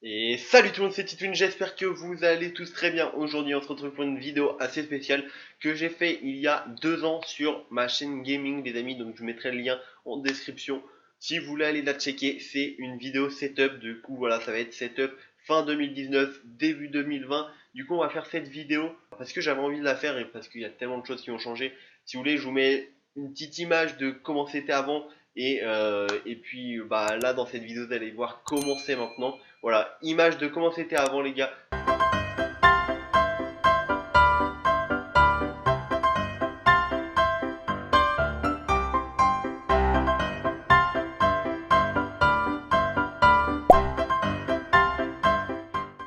Et salut tout le monde, c'est Titoun, j'espère que vous allez tous très bien. Aujourd'hui on se retrouve pour une vidéo assez spéciale que j'ai fait il y a 2 ans sur ma chaîne gaming les amis. Donc je vous mettrai le lien en description si vous voulez aller la checker. C'est une vidéo setup, du coup voilà, ça va être setup fin 2019, début 2020. Du coup on va faire cette vidéo parce que j'avais envie de la faire et parce qu'il y a tellement de choses qui ont changé. Si vous voulez, je vous mets une petite image de comment c'était avant et puis bah là dans cette vidéo vous allez voir comment c'est maintenant. Voilà, image de comment c'était avant les gars. Vous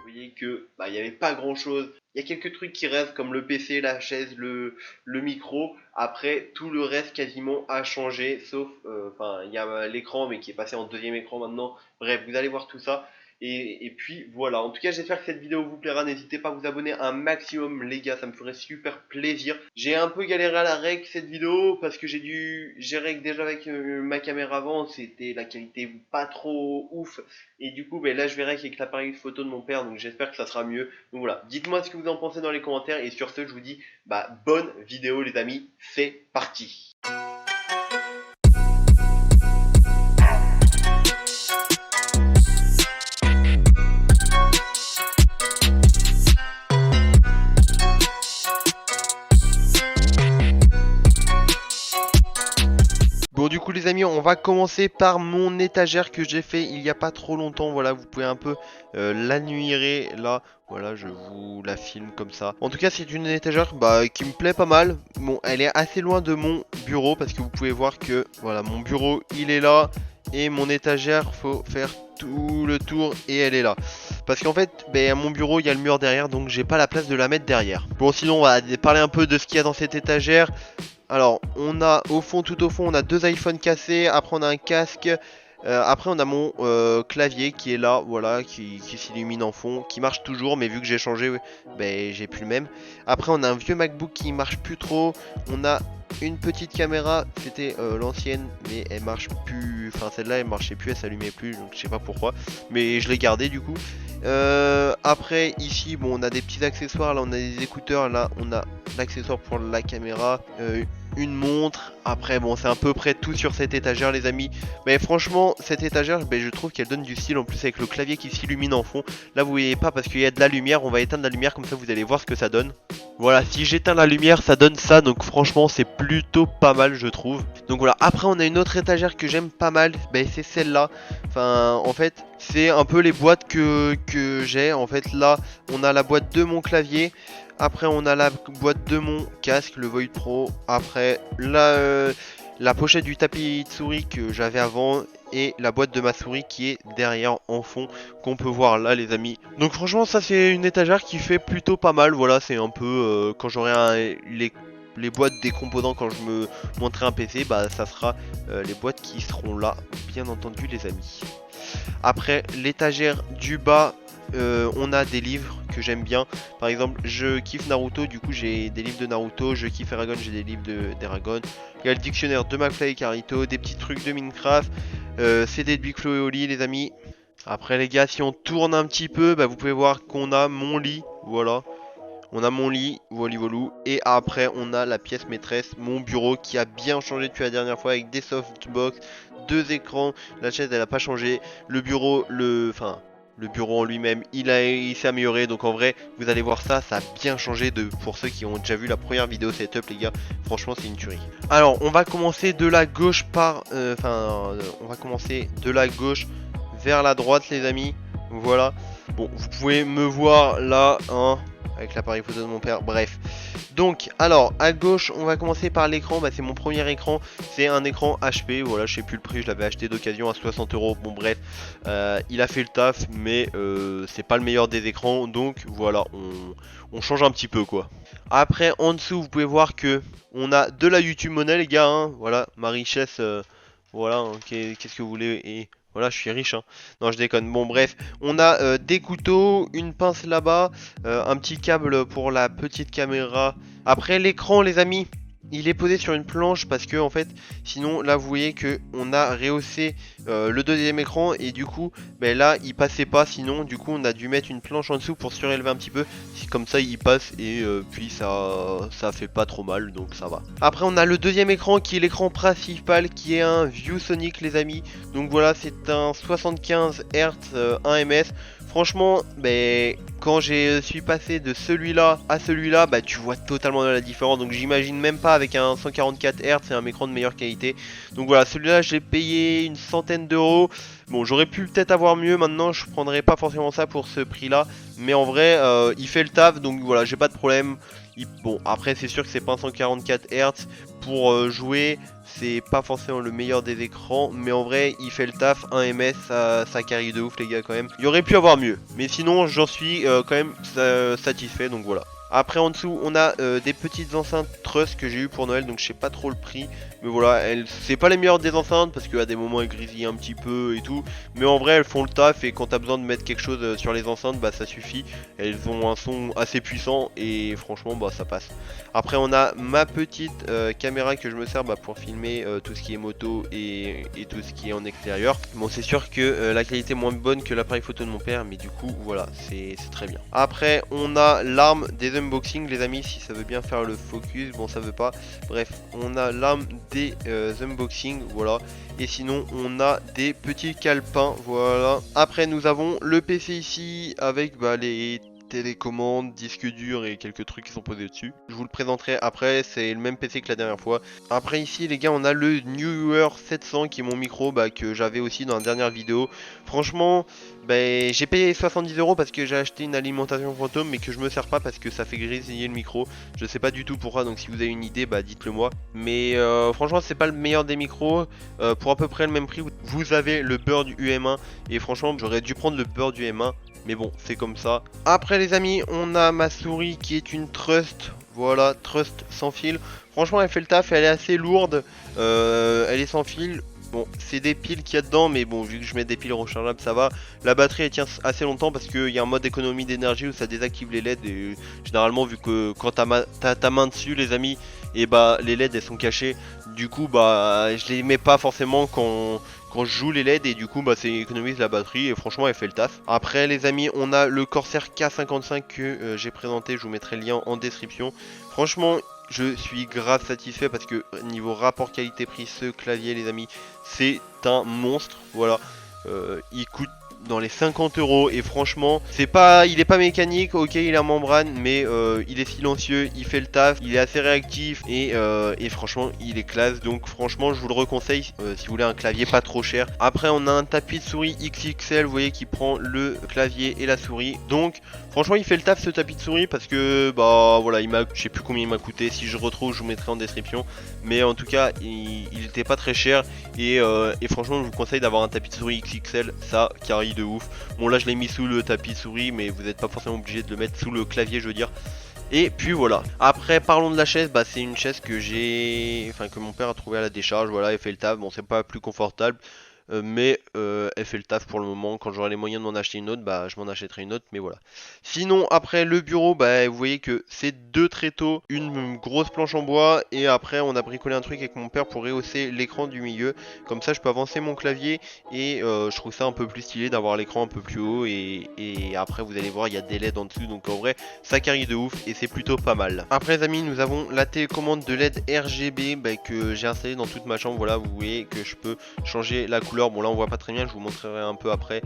voyez que bah, il n'y avait pas grand chose. Il y a quelques trucs qui restent comme le PC, la chaise, le micro. Après, tout le reste quasiment a changé, sauf, enfin, il y a l'écran, mais qui est passé en deuxième écran maintenant. Bref, vous allez voir tout ça. Et puis voilà, en tout cas j'espère que cette vidéo vous plaira, n'hésitez pas à vous abonner un maximum les gars, ça me ferait super plaisir. J'ai un peu galéré à la règle cette vidéo parce que j'ai dû gérer déjà avec ma caméra avant, c'était la qualité pas trop ouf. Et du coup ben là je verrai avec l'appareil photo de mon père, donc j'espère que ça sera mieux. Donc voilà, dites-moi ce que vous en pensez dans les commentaires et sur ce je vous dis bah bonne vidéo les amis, c'est parti. Bon du coup les amis, on va commencer par mon étagère que j'ai fait il y a pas trop longtemps. Voilà, vous pouvez un peu l'admirer là. Voilà, je vous la filme comme ça. En tout cas, c'est une étagère bah, qui me plaît pas mal. Bon, elle est assez loin de mon bureau parce que vous pouvez voir que voilà, mon bureau il est là et mon étagère, faut faire tout le tour et elle est là. Parce qu'en fait, ben, à mon bureau, il y a le mur derrière, donc j'ai pas la place de la mettre derrière. Bon, sinon, on va parler un peu de ce qu'il y a dans cette étagère. Alors, on a au fond, tout au fond, on a 2 iPhones cassés. Après, on a un casque. Après, on a mon clavier qui est là, voilà, qui s'illumine en fond, qui marche toujours, mais vu que j'ai changé, ben, j'ai plus le même. Après, on a un vieux MacBook qui marche plus trop. On a une petite caméra, c'était l'ancienne, mais elle marche plus. Enfin, celle-là, elle marchait plus, elle s'allumait plus, donc je sais pas pourquoi. Mais je l'ai gardée du coup. Après, ici, bon, on a des petits accessoires. Là, on a des écouteurs. Là, on a l'accessoire pour la caméra. Une montre. Après, bon, c'est à peu près tout sur cette étagère, les amis. Mais franchement, cette étagère, ben, je trouve qu'elle donne du style en plus avec le clavier qui s'illumine en fond. Là, vous voyez pas parce qu'il y a de la lumière. On va éteindre la lumière comme ça, vous allez voir ce que ça donne. Voilà, si j'éteins la lumière, ça donne ça. Donc, franchement, c'est plutôt pas mal, je trouve. Donc, voilà. Après, on a une autre étagère que j'aime pas mal. Ben, c'est celle-là. Enfin, en fait, c'est un peu les boîtes que j'ai. En fait, là, on a la boîte de mon clavier. Après, on a la boîte de mon casque, le Void Pro. Après, la pochette du tapis de souris que j'avais avant. Et la boîte de ma souris qui est derrière en fond, qu'on peut voir là, les amis. Donc, franchement, ça, c'est une étagère qui fait plutôt pas mal. Voilà, c'est un peu quand j'aurai les boîtes des composants quand je me montrerai un PC, bah ça sera les boîtes qui seront là, bien entendu, les amis. Après, l'étagère du bas, on a des livres que j'aime bien. Par exemple, je kiffe Naruto, du coup j'ai des livres de Naruto. Je kiffe Eragon, j'ai des livres d'Eragon. Il y a le dictionnaire de McFly et Carlito, des petits trucs de Minecraft, CD de Big Flo et Oli, les amis. Après les gars, si on tourne un petit peu, bah, vous pouvez voir qu'on a mon lit, voilà. On a mon lit, volou. Et après, on a la pièce maîtresse, mon bureau qui a bien changé depuis la dernière fois avec des softbox, 2 écrans. La chaise, elle a pas changé. Le bureau, le bureau en lui-même, il s'est amélioré. Donc en vrai, vous allez voir ça, ça a bien changé pour ceux qui ont déjà vu la première vidéo setup, les gars. Franchement, c'est une tuerie. Alors, on va commencer de la gauche on va commencer de la gauche vers la droite, les amis. Voilà. Bon, vous pouvez me voir là, hein, avec l'appareil photo de mon père, bref. Donc, alors, à gauche, on va commencer par l'écran. Bah, c'est mon premier écran. C'est un écran HP. Voilà, je sais plus le prix. Je l'avais acheté d'occasion à 60 €. Bon, bref, il a fait le taf, mais c'est pas le meilleur des écrans. Donc, voilà, on change un petit peu, quoi. Après, en dessous, vous pouvez voir que on a de la YouTube monnaie, les gars. Hein. Voilà, ma richesse. Voilà, hein, qu'est-ce que vous voulez et voilà, je suis riche, hein. Non, je déconne. Bon, bref, on a des couteaux, une pince là-bas, un petit câble pour la petite caméra. Après, l'écran, les amis. il est posé sur une planche parce que en fait sinon là vous voyez que on a rehaussé le deuxième écran et du coup ben là il passait pas, sinon du coup on a dû mettre une planche en dessous pour surélever un petit peu, comme ça il passe et puis ça fait pas trop mal, donc ça va. Après on a le deuxième écran qui est l'écran principal, qui est un ViewSonic les amis. Donc voilà, c'est un 75 Hz 1 ms. Franchement, ben, quand je suis passé de celui-là à celui-là, bah, tu vois totalement la différence. Donc j'imagine même pas avec un 144 Hz et un écran de meilleure qualité. Donc voilà, celui-là j'ai payé une centaine d'euros. Bon, j'aurais pu peut-être avoir mieux. Maintenant, je prendrais pas forcément ça pour ce prix-là. Mais en vrai, il fait le taf. Donc voilà, j'ai pas de problème. Bon, après, c'est sûr que c'est pas un 144 Hz pour jouer. C'est pas forcément le meilleur des écrans, mais en vrai il fait le taf. 1 ms, ça carry de ouf les gars quand même. Il y aurait pu avoir mieux, mais sinon j'en suis quand même satisfait, donc voilà. Après en dessous on a des petites enceintes Trust que j'ai eu pour Noël, donc je sais pas trop le prix. Mais voilà, c'est pas les meilleures des enceintes parce qu'à des moments elles grisillent un petit peu et tout. Mais en vrai elles font le taf, et quand t'as besoin de mettre quelque chose sur les enceintes, bah ça suffit. Elles ont un son assez puissant et franchement bah ça passe. Après on a ma petite caméra que je me sers pour filmer tout ce qui est moto et tout ce qui est en extérieur. Bon c'est sûr que la qualité est moins bonne que l'appareil photo de mon père, mais du coup voilà, c'est très bien. Après on a l'arme des unboxings les amis, si ça veut bien faire le focus. Bon ça veut pas, bref on a l'arme des unboxings, voilà. Et sinon on a des petits calepins, voilà. Après nous avons le PC ici avec les télécommande, disque dur et quelques trucs qui sont posés dessus. Je vous le présenterai après, c'est le même PC que la dernière fois. Après ici les gars on a le Newer 700 qui est mon micro que j'avais aussi dans la dernière vidéo. Franchement j'ai payé 70 € parce que j'ai acheté une alimentation fantôme, mais que je me sers pas parce que ça fait grésiller le micro. Je sais pas du tout pourquoi, donc si vous avez une idée dites-le moi. Mais franchement c'est pas le meilleur des micros. Pour à peu près le même prix vous avez le Bird UM1, et franchement j'aurais dû prendre le Bird UM1. Mais bon, c'est comme ça. Après les amis, on a ma souris qui est une Trust. Voilà, Trust sans fil. Franchement, elle fait le taf, elle est assez lourde. Elle est sans fil. Bon, c'est des piles qu'il y a dedans, mais bon, vu que je mets des piles rechargeables, ça va. La batterie, elle tient assez longtemps parce qu'il y a un mode économie d'énergie où ça désactive les LED. Et généralement, vu que quand t'as ta main dessus, les amis, et les LED, elles sont cachées. Du coup, je les mets pas forcément quand je joue les LED, et du coup ça économise la batterie et franchement elle fait le taf. Après les amis on a le Corsair K55 que j'ai présenté, je vous mettrai le lien en description. Franchement je suis grave satisfait parce que niveau rapport qualité-prix, ce clavier les amis c'est un monstre, voilà. Il coûte dans les 50 € et franchement il est pas mécanique, ok il est en membrane, mais il est silencieux, il fait le taf, il est assez réactif et franchement il est classe. Donc franchement je vous le reconseille si vous voulez un clavier pas trop cher. Après on a un tapis de souris XXL, vous voyez, qui prend le clavier et la souris. Donc franchement il fait le taf ce tapis de souris parce que voilà, je sais plus combien il m'a coûté, si je retrouve je vous mettrai en description, mais en tout cas il était pas très cher et franchement je vous conseille d'avoir un tapis de souris XXL, ça carry de ouf. Bon là je l'ai mis sous le tapis souris, mais vous n'êtes pas forcément obligé de le mettre sous le clavier je veux dire. Et puis voilà. Après parlons de la chaise, c'est une chaise que mon père a trouvé à la décharge, voilà, elle fait le taf. Bon c'est pas plus confortable, mais elle fait le taf pour le moment. Quand j'aurai les moyens de m'en acheter une autre, je m'en achèterai une autre, mais voilà. Sinon après le bureau, vous voyez que c'est deux tréteaux, une grosse planche en bois, et après on a bricolé un truc avec mon père pour rehausser l'écran du milieu. Comme ça je peux avancer mon clavier, et je trouve ça un peu plus stylé d'avoir l'écran un peu plus haut, et après vous allez voir il y a des LED en dessous, donc en vrai ça carry de ouf et c'est plutôt pas mal. Après les amis nous avons la télécommande de LED RGB que j'ai installée dans toute ma chambre. Voilà, vous voyez que je peux changer la couleur. Bon là on voit pas très bien, je vous montrerai un peu après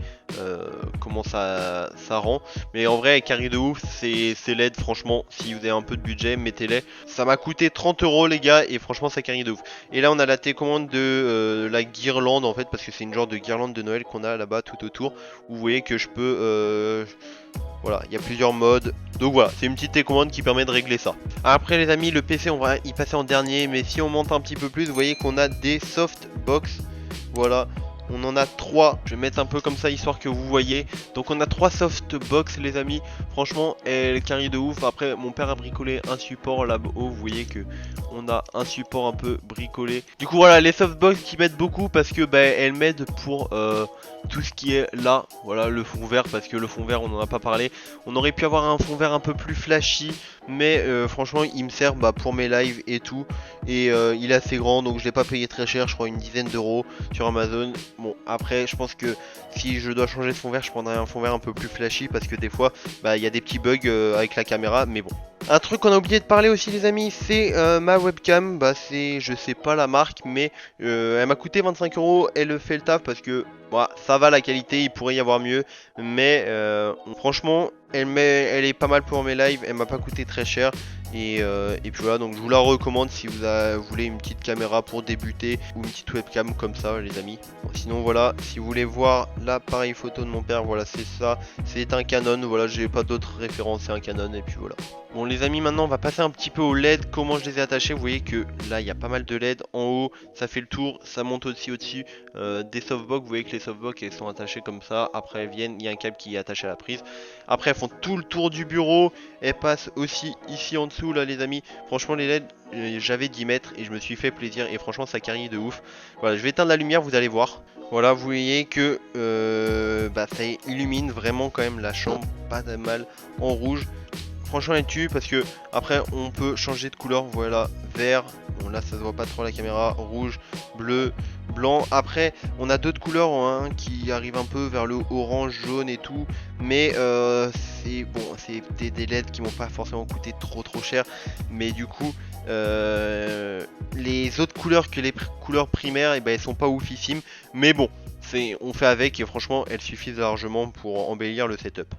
comment ça rend, mais en vrai elle carry de ouf ces LED. Franchement si vous avez un peu de budget, mettez-les. Ça m'a coûté 30 € les gars, et franchement ça carry de ouf. Et là on a la télécommande de la guirlande en fait, parce que c'est une genre de guirlande de Noël qu'on a là-bas tout autour, où vous voyez que je peux voilà, il y a plusieurs modes. Donc voilà, c'est une petite télécommande qui permet de régler ça. Après les amis, le PC on va y passer en dernier, mais si on monte un petit peu plus, vous voyez qu'on a des softbox. Voilà, on en a 3. Je vais mettre un peu comme ça histoire que vous voyez. Donc on a 3 softbox les amis. Franchement elle carry de ouf. Après mon père a bricolé un support là-haut, vous voyez que on a un support un peu bricolé. Du coup voilà, les softbox qui m'aident beaucoup parce que elles m'aident pour tout ce qui est là. Voilà, le fond vert, parce que le fond vert on en a pas parlé. On aurait pu avoir un fond vert un peu plus flashy, mais franchement il me sert pour mes lives et tout, et il est assez grand, donc je l'ai pas payé très cher, je crois une dizaine d'euros sur Amazon. Bon après je pense que si je dois changer de fond vert, je prendrai un fond vert un peu plus flashy, parce que des fois il y a des petits bugs avec la caméra, mais bon. Un truc qu'on a oublié de parler aussi les amis, c'est ma webcam. C'est, je sais pas la marque, mais elle m'a coûté 25 euros. Elle fait le taf parce que ça va la qualité, il pourrait y avoir mieux. Mais franchement, elle est pas mal pour mes lives, elle m'a pas coûté très cher. Et puis voilà, donc je vous la recommande si vous voulez une petite caméra pour débuter ou une petite webcam comme ça les amis. Bon, sinon voilà, si vous voulez voir l'appareil photo de mon père, voilà c'est ça, c'est un Canon, voilà j'ai pas d'autres références, c'est un Canon et puis voilà. Bon les amis, maintenant on va passer un petit peu aux LED, comment je les ai attachés. Vous voyez que là il y a pas mal de LED en haut, ça fait le tour, ça monte aussi au-dessus des softbox. Vous voyez que les softbox elles sont attachées comme ça, après elles viennent, il y a un câble qui est attaché à la prise. Après elles font tout le tour du bureau, elles passent aussi ici en dessous là les amis. Franchement les LED, j'avais 10 mètres et je me suis fait plaisir et franchement ça carille de ouf. Voilà, je vais éteindre la lumière, vous allez voir. Voilà, vous voyez que ça illumine vraiment quand même la chambre pas de mal en rouge. Franchement elle tue parce que après on peut changer de couleur, voilà, vert, bon là ça se voit pas trop à la caméra, rouge, bleu, blanc. Après on a d'autres couleurs hein, qui arrivent un peu vers le orange, jaune et tout, mais c'est bon, c'est des LED qui m'ont pas forcément coûté trop cher, mais du coup les autres couleurs que les couleurs primaires, et elles sont pas oufissimes, mais bon, on fait avec et franchement elles suffisent largement pour embellir le setup.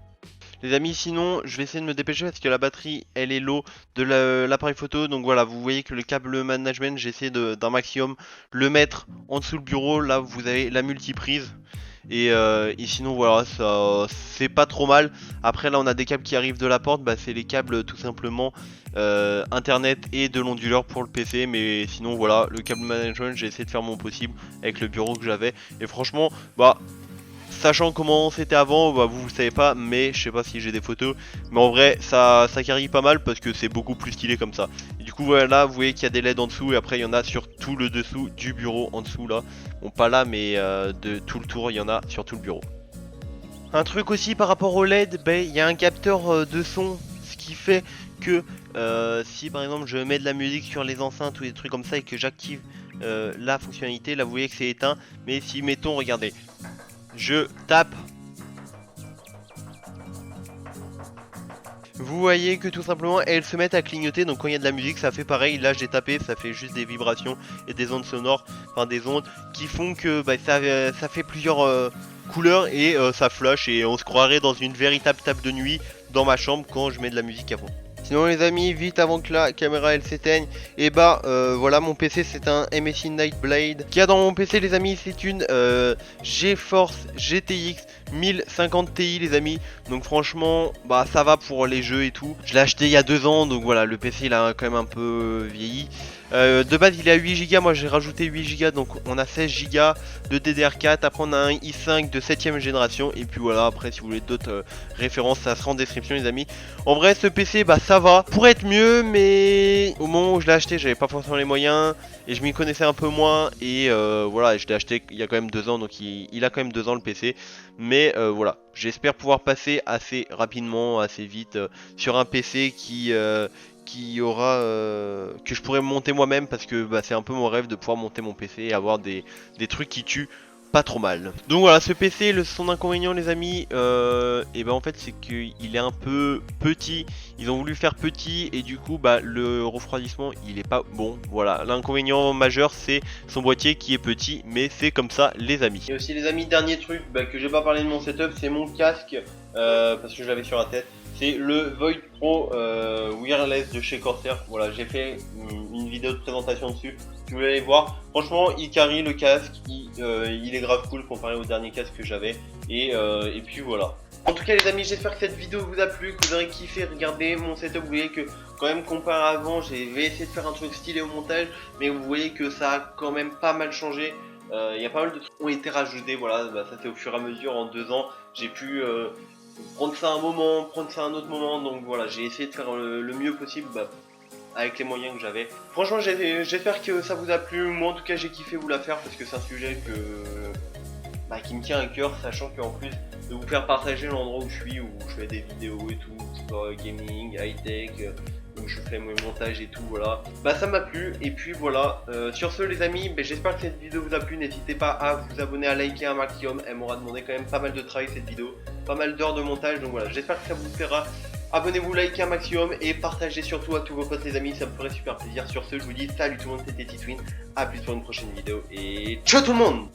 Les amis, sinon je vais essayer de me dépêcher parce que la batterie elle est low de l'appareil photo. Donc voilà, vous voyez que le câble management, j'ai essayé d'un maximum le mettre en dessous le bureau. Là vous avez la multiprise. Et sinon voilà, ça c'est pas trop mal. Après là on a des câbles qui arrivent de la porte, c'est les câbles tout simplement internet et de l'onduleur pour le PC. Mais sinon voilà, le câble management j'ai essayé de faire mon possible avec le bureau que j'avais. Et franchement sachant comment c'était avant, vous savez pas, mais je sais pas si j'ai des photos. Mais en vrai, ça carry pas mal parce que c'est beaucoup plus stylé comme ça. Et du coup, voilà, vous voyez qu'il y a des LED en dessous et après il y en a sur tout le dessous du bureau en dessous là. Bon, pas là, mais de tout le tour, il y en a sur tout le bureau. Un truc aussi par rapport au LED, il y a un capteur de son, ce qui fait que si par exemple je mets de la musique sur les enceintes ou des trucs comme ça et que j'active la fonctionnalité, là vous voyez que c'est éteint. Mais si mettons, regardez, je tape, vous voyez que tout simplement elles se mettent à clignoter. Donc quand il y a de la musique ça fait pareil. Là j'ai tapé, ça fait juste des vibrations et des ondes sonores, enfin des ondes qui font que ça fait plusieurs couleurs et ça flash. Et on se croirait dans une véritable table de nuit dans ma chambre quand je mets de la musique à fond. Sinon les amis, vite avant que la caméra elle s'éteigne, et voilà, mon PC c'est un MSI Nightblade. Qu'il y a dans mon PC les amis, c'est une GeForce GTX 1050 Ti les amis. Donc franchement ça va pour les jeux et tout. Je l'ai acheté il y a 2 ans, donc voilà, le PC il a quand même un peu vieilli. De base il est à 8 Go, moi j'ai rajouté 8 Go, donc on a 16 Go de DDR4. Après on a un i5 de 7ème génération. Et puis voilà, après si vous voulez d'autres références, ça sera en description les amis. En vrai ce PC ça va, pourrait être mieux, mais au moment où je l'ai acheté j'avais pas forcément les moyens et je m'y connaissais un peu moins. Et voilà, je l'ai acheté il y a quand même 2 ans, donc il a quand même 2 ans le PC. Mais voilà, j'espère pouvoir passer assez rapidement, assez vite sur un PC qui aura que je pourrais monter moi-même, parce que c'est un peu mon rêve de pouvoir monter mon PC et avoir des trucs qui tuent pas trop mal. Donc voilà, ce PC, son inconvénient les amis, en fait c'est qu'il est un peu petit. Ils ont voulu faire petit et du coup le refroidissement il est pas bon. Voilà, l'inconvénient majeur c'est son boîtier qui est petit, mais c'est comme ça les amis. Et aussi les amis, dernier truc que j'ai pas parlé de mon setup, c'est mon casque, parce que je l'avais sur la tête. C'est le Void Pro wireless de chez Corsair. Voilà, j'ai fait une vidéo de présentation dessus. Si vous voulez aller voir, franchement, il carry le casque, il est grave cool comparé au dernier casque que j'avais. Et puis voilà. En tout cas les amis, j'espère que cette vidéo vous a plu, que vous aurez kiffé regarder mon setup. Vous voyez que quand même comparé à avant, j'ai essayé de faire un truc stylé au montage, mais vous voyez que ça a quand même pas mal changé. Il y a pas mal de trucs qui ont été rajoutés. Voilà, ça c'est au fur et à mesure en 2 ans. J'ai pu prendre ça un moment, prendre ça un autre moment. Donc voilà, j'ai essayé de faire le mieux possible avec les moyens que j'avais. Franchement j'espère que ça vous a plu. Moi en tout cas j'ai kiffé vous la faire parce que c'est un sujet qui me tient à cœur, sachant qu'en plus de vous faire partager l'endroit où je suis, où je fais des vidéos et tout, gaming, high-tech, où je fais mes montages et tout, voilà. Bah ça m'a plu, et puis voilà. Sur ce les amis, j'espère que cette vidéo vous a plu, n'hésitez pas à vous abonner, à liker un maximum, elle m'aura demandé quand même pas mal de travail cette vidéo, pas mal d'heures de montage, donc voilà, j'espère que ça vous plaira. Abonnez-vous, likez un maximum et partagez surtout à tous vos potes les amis, ça me ferait super plaisir. Sur ce, je vous dis salut tout le monde, c'était Titwin, à plus pour une prochaine vidéo et ciao tout le monde.